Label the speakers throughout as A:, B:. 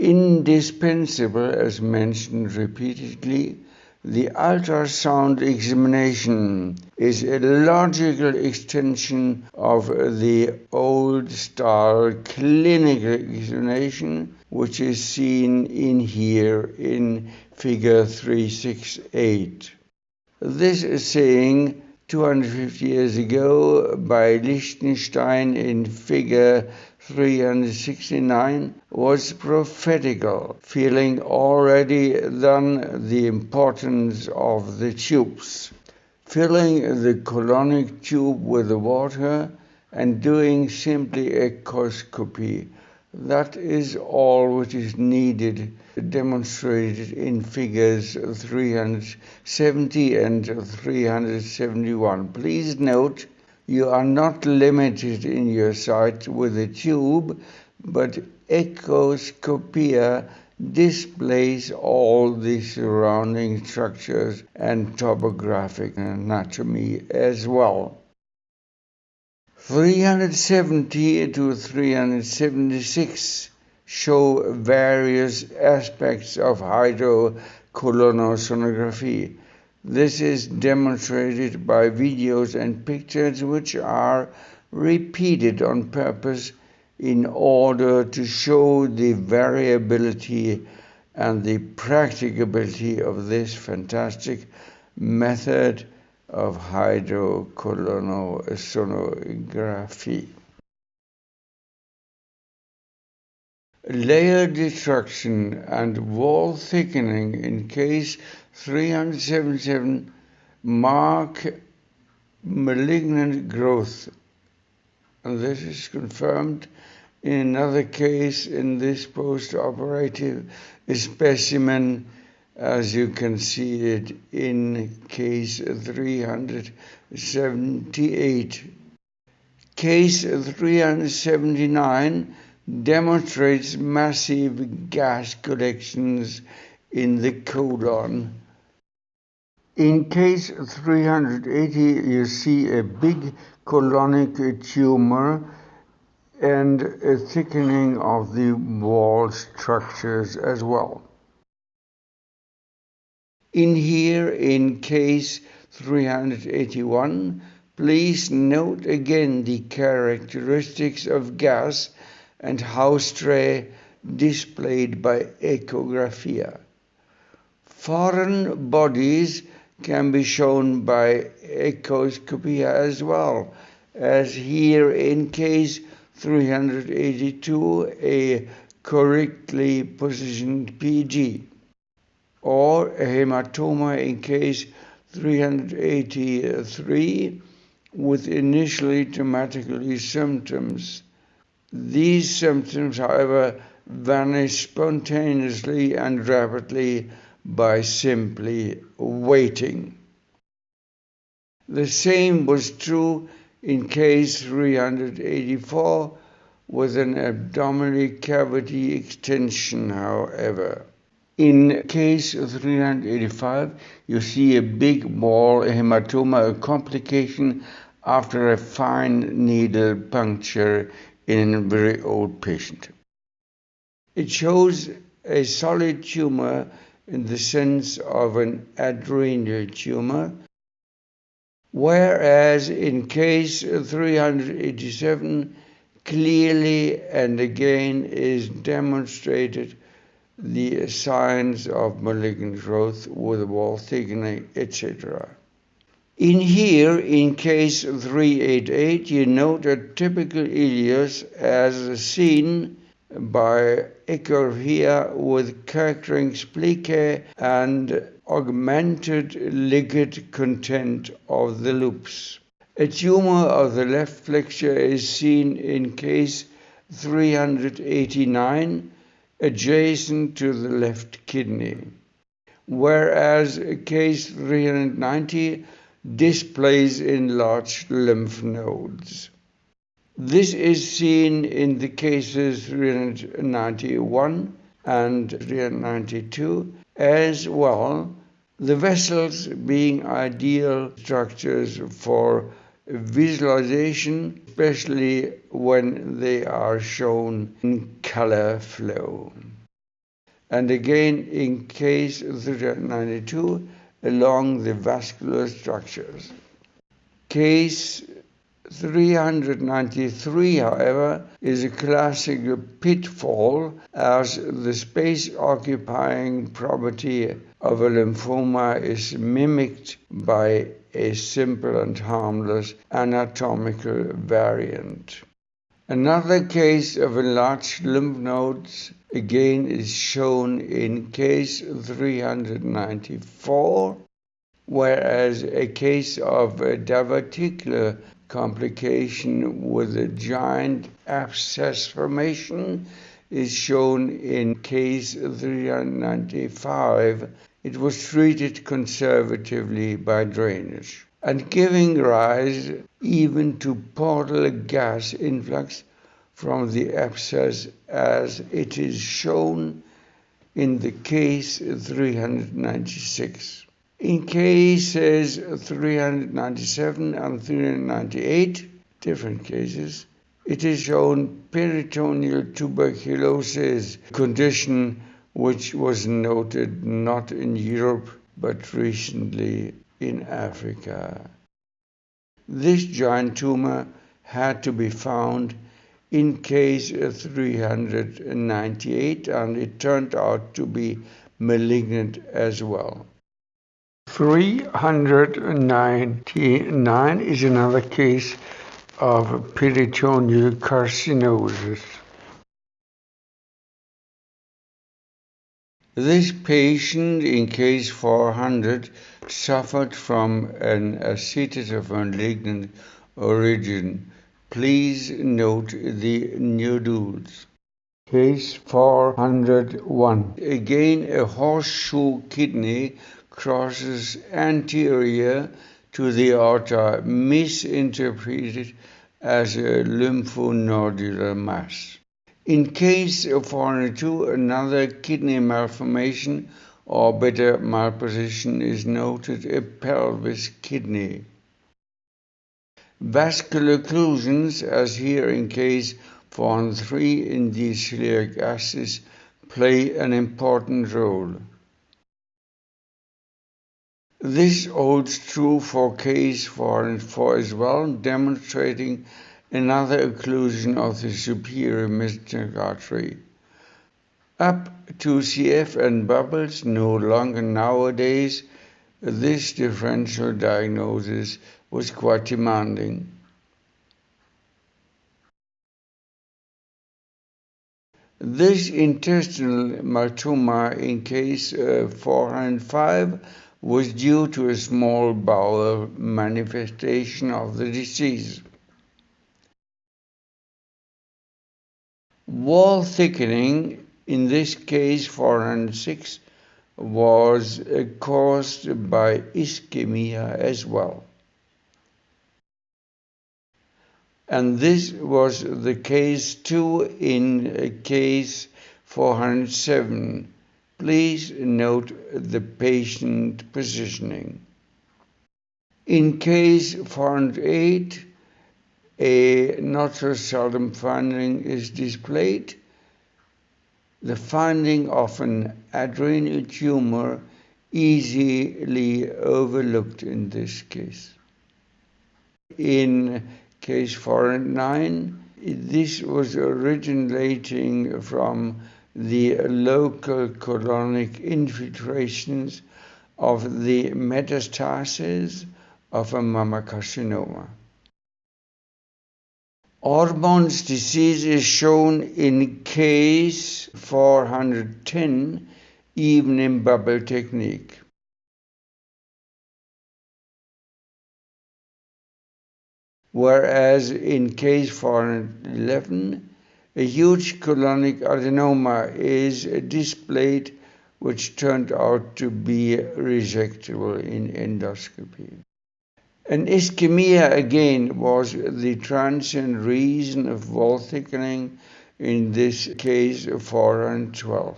A: indispensable, as mentioned repeatedly. The ultrasound examination is a logical extension of the old-style clinical examination, which is seen in here in figure 368. This saying 250 years ago by Liechtenstein in figure 369 was prophetical, feeling already then the importance of the tubes. Filling the colonic tube with water and doing simply echoscopy. That is all which is needed, demonstrated in figures 370 and 371. Please note, you are not limited in your sight with a tube, but echoscopia displays all the surrounding structures and topographic anatomy as well. 370 to 376 show various aspects of hydrocolonosonography. This is demonstrated by videos and pictures which are repeated on purpose in order to show the variability and the practicability of this fantastic method of hydrocolonosonography. Layer destruction and wall thickening in case 377 mark malignant growth, and this is confirmed in another case in this post-operative specimen, as you can see it in case 378. Case 379 demonstrates massive gas collections in the colon. In case 380, you see a big colonic tumor and a thickening of the wall structures as well. In here, in case 381, please note again the characteristics of gas and haustre displayed by echographia. Foreign bodies can be shown by echoscopy as well, as here in case 382, a correctly positioned PG, or a hematoma in case 383 with initially traumatic symptoms. These symptoms, however, vanish spontaneously and rapidly by simply waiting. The same was true in case 384 with an abdominal cavity extension, however. In case 385, you see a big ball hematoma, a complication after a fine needle puncture in a very old patient. It shows a solid tumor in the sense of an adrenal tumor, whereas in case 387, clearly and again is demonstrated the signs of malignant growth with wall thickening, etc. In here, in case 388, you note a typical ileus as seen by echography with Kirkring's plicae and augmented liquid content of the loops. A tumor of the left flexure is seen in case 389 adjacent to the left kidney, whereas case 390 displays enlarged lymph nodes. This is seen in the cases 391 and 392 as well, the vessels being ideal structures for visualization, especially when they are shown in color flow. and again in case 392 along the vascular structures. Case 393, however, is a classic pitfall, as the space-occupying property of a lymphoma is mimicked by a simple and harmless anatomical variant. Another case of enlarged lymph nodes again is shown in case 394, whereas a case of a diverticular complication with a giant abscess formation is shown in case 395. It was treated conservatively by drainage, and giving rise even to portal gas influx from the abscess, as it is shown in the case 396. In cases 397 and 398, different cases, it is shown peritoneal tuberculosis, condition which was noted not in Europe but recently in Africa. This giant tumor had to be found in case 398, and it turned out to be malignant as well. 399 is another case of peritoneal carcinosis. This patient in case 400 suffered from an ascites of malignant origin. Please note the nodules. Case 401. Again, a horseshoe kidney crosses anterior to the aorta, misinterpreted as a lymphonodular mass. In case 402, another kidney malformation or better malposition is noted, a pelvis kidney. Vascular occlusions, as here in case 403 in the celiac axis, play an important role. This holds true for case 404 as well, demonstrating another occlusion of the superior mesenteric artery. Up to CF and bubbles, no longer nowadays, this differential diagnosis was quite demanding. This intestinal hematoma in case 405 was due to a small bowel manifestation of the disease. Wall thickening, in this case 406, was caused by ischemia as well. And this was the case too in case 407. Please note the patient positioning. In case 408, a not so seldom finding is displayed, the finding of an adrenal tumor, easily overlooked in this case. In case 409, this was originating from the local colonic infiltrations of the metastases of a mammocarcinoma. Ormond's disease is shown in case 410, even in bubble technique. Whereas in case 411, a huge colonic adenoma is displayed, which turned out to be resectable in endoscopy. An ischemia again was the transient reason of wall thickening in this case 412.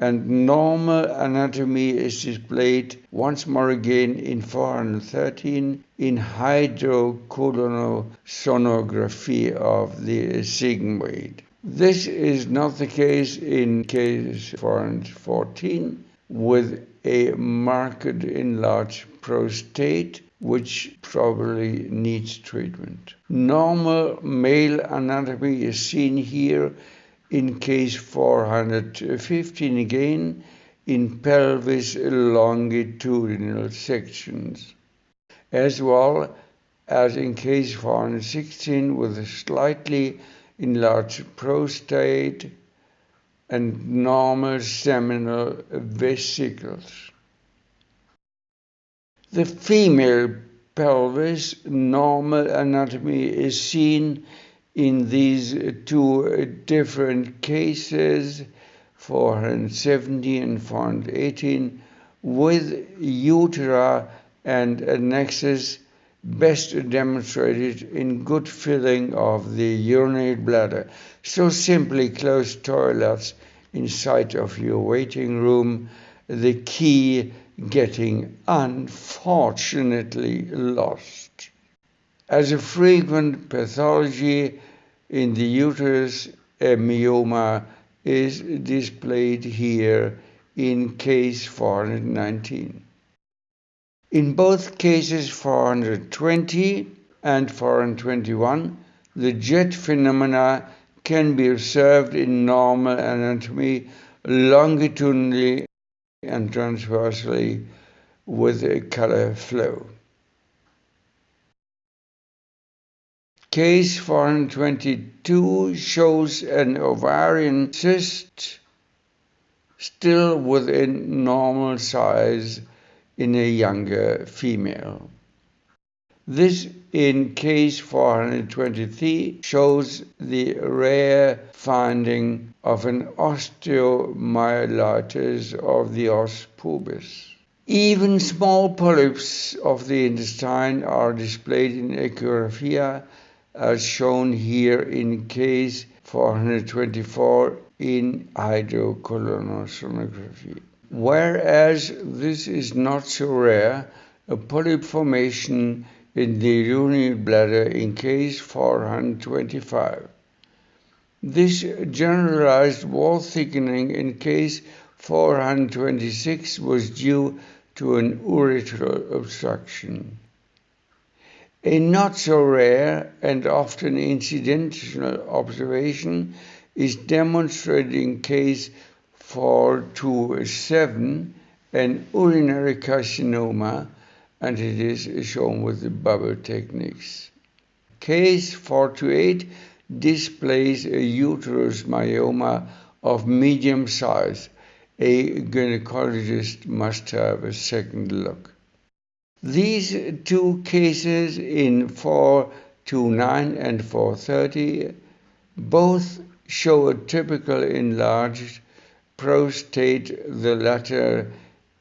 A: And normal anatomy is displayed once more again in 413 in hydrocolonosonography of the sigmoid. This is not the case in case 414 with a marked enlarged prostate, which probably needs treatment. Normal male anatomy is seen here in case 415 again in pelvis longitudinal sections, as well as in case 416 with a slightly enlarged prostate and normal seminal vesicles. The female pelvis normal anatomy is seen in these two different cases, 470 and 418, with utera and annexes best demonstrated in good filling of the urinary bladder. So simply close toilets inside of your waiting room, the key getting unfortunately lost. As a frequent pathology in the uterus, a myoma is displayed here in case 419. In both cases 420 and 421, the jet phenomena can be observed in normal anatomy longitudinally and transversely with a color flow. Case 422 shows an ovarian cyst still within normal size in a younger female. This in case 423 shows the rare finding of an osteomyelitis of the os pubis. Even small polyps of the intestine are displayed in echographia, as shown here in case 424 in hydrocolonosonography. Whereas this is not so rare, a polyp formation in the urinary bladder in case 425. This generalized wall thickening in case 426 was due to an urethral obstruction. A not so rare and often incidental observation is demonstrated in case 427, an urinary carcinoma, and it is shown with the bubble techniques. Case 428 displays a uterus myoma of medium size. A gynecologist must have a second look. These two cases in 429 and 430 both show a typical enlarged prostate, the latter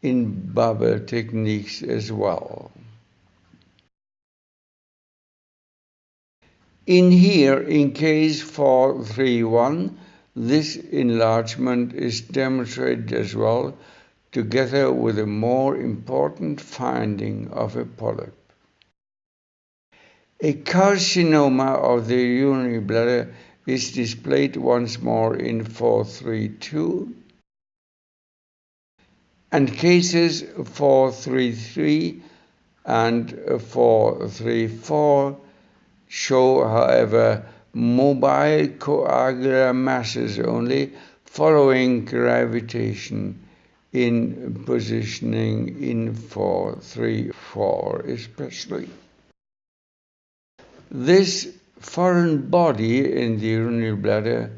A: in bubble techniques as well. In case 431, this enlargement is demonstrated as well, together with a more important finding of a polyp. A carcinoma of the urinary bladder is displayed once more in 432, and cases 433 and 434 show, however, mobile coagular masses only following gravitation in positioning in 434 especially. This foreign body in the urinary bladder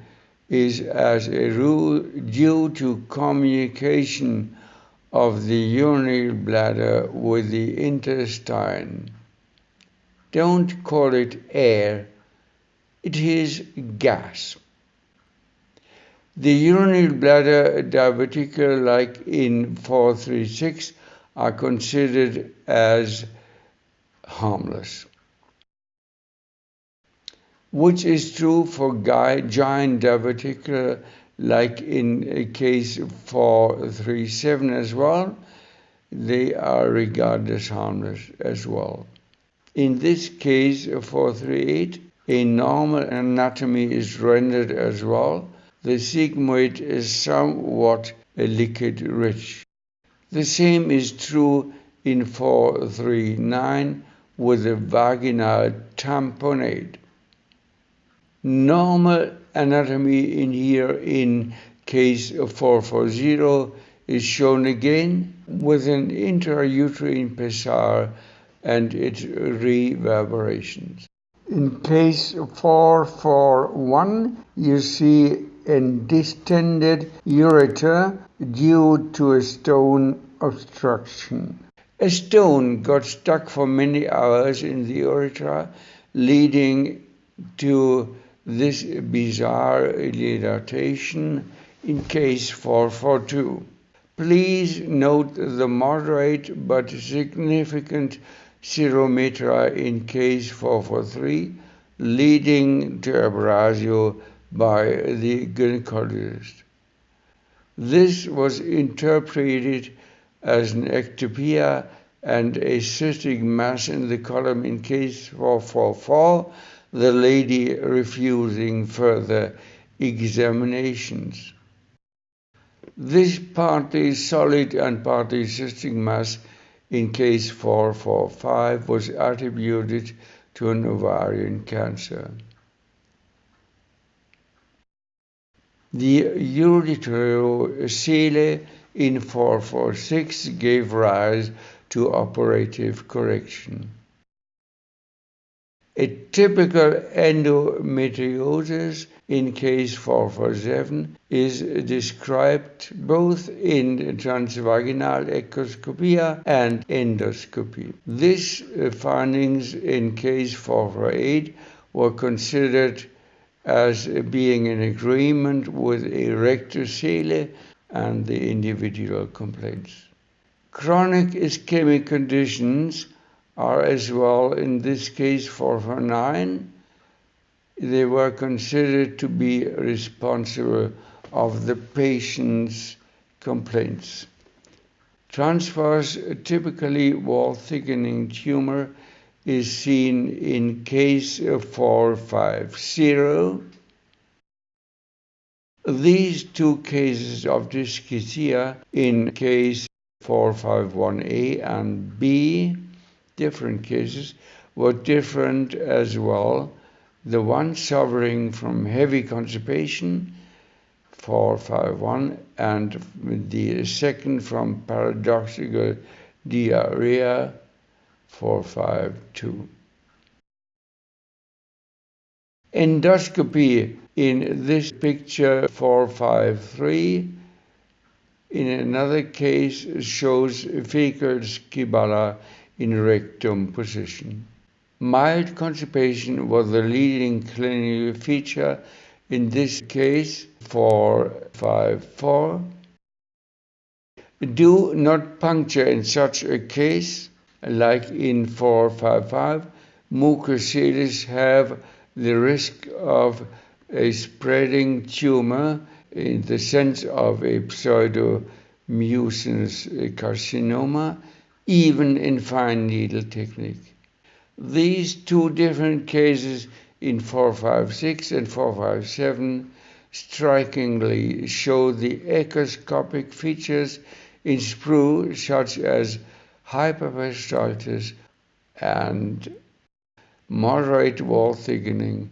A: is as a rule due to communication of the urinary bladder with the intestine. Don't call it air, it is gas. The urinary bladder diverticle, like in 436, are considered as harmless, which is true for giant diverticular, like in case 437 as well. They are regarded as harmless as well. In this case, 438, A normal anatomy is rendered as well. The sigmoid is somewhat liquid rich. The same is true in 439 with a vaginal tamponade. Normal anatomy in here in case 440 is shown again with an intrauterine pessar and its reverberations. In case 441, you see a distended ureter due to a stone obstruction. A stone got stuck for many hours in the urethra, leading to this bizarre dilatation in case 442. Please note the moderate but significant serometria in case 443, leading to abrasio by the gynecologist. This was interpreted as an ectopia and a cystic mass in the column in case 444, the lady refusing further examinations. This partly solid and partly cystic mass in case 445 was attributed to an ovarian cancer. The ureterocele in 446 gave rise to operative correction. A typical endometriosis in case 447 is described both in transvaginal echoscopy and endoscopy. These findings in case 448 were considered as being in agreement with a rectocele and the individual complaints. Chronic ischemic conditions are as well in this case 449. They were considered to be responsible of the patient's complaints. Transverse, typically wall thickening tumor is seen in case 450. These two cases of dyschizia in case 451A and B, different cases, were different as well. The one suffering from heavy constipation, 451, and the second from paradoxical diarrhea, 452. Endoscopy in this picture 453. In another case shows fecal scibala in rectum position. Mild constipation was the leading clinical feature in this case 454. Do not puncture in such a case, like in 455. Mucoceles have the risk of a spreading tumor in the sense of a pseudomucinous carcinoma, even in fine needle technique. These two different cases in 456 and 457 strikingly show the echoscopic features in sprue, such as hyperperistalsis and moderate wall thickening